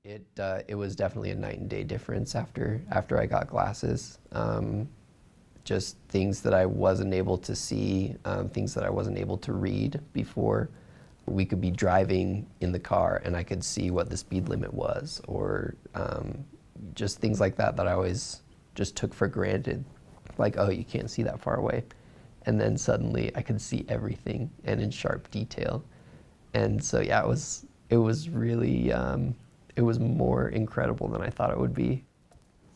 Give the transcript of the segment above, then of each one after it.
It was definitely a night and day difference after I got glasses. Just things that I wasn't able to see, things that I wasn't able to read before. We could be driving in the car and I could see what the speed limit was, or just things like that that I always just took for granted. Like, oh, you can't see that far away. And then suddenly I could see everything and in sharp detail. And so yeah, it was really, it was more incredible than I thought it would be.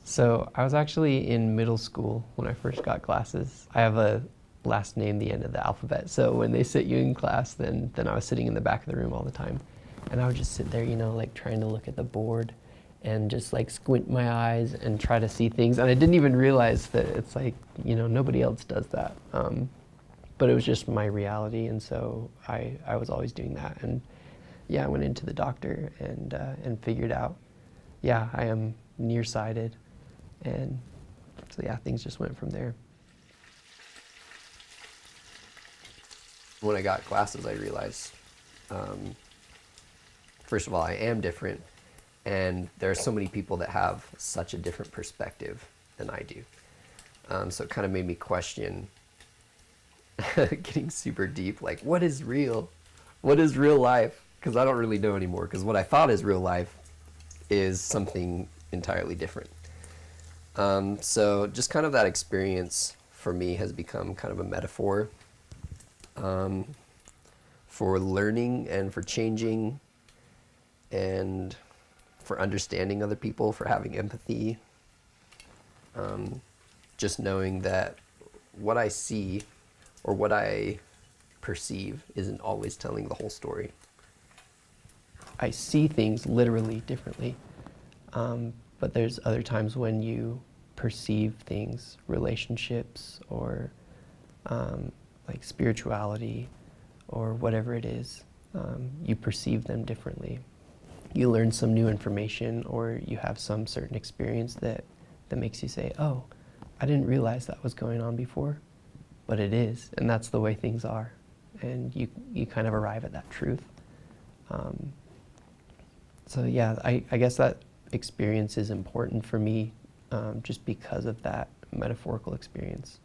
So I was actually in middle school when I first got glasses. I have a last name, the end of the alphabet. So when they sit you in class, then I was sitting in the back of the room all the time. And I would just sit there, you know, like trying to look at the board and just like squint my eyes and try to see things. And I didn't even realize that it's like, you know, nobody else does that. But it was just my reality. And so I was always doing that. And yeah, I went into the doctor and figured out, yeah, I am nearsighted. And so yeah, things just went from there. When I got glasses, I realized, first of all, I am different, and there are so many people that have such a different perspective than I do. So it kind of made me question, getting super deep, like, what is real? What is real life? Because I don't really know anymore, because what I thought is real life is something entirely different. So just kind of that experience for me has become kind of a metaphor for learning and for changing and for understanding other people, for having empathy. Just knowing that what I see or what I perceive isn't always telling the whole story. I see things literally differently, but there's other times when you perceive things, relationships, or like spirituality, or whatever it is, you perceive them differently. You learn some new information, or you have some certain experience that makes you say, oh, I didn't realize that was going on before, but it is, and that's the way things are. And you kind of arrive at that truth. So yeah, I guess that experience is important for me, just because of that metaphorical experience.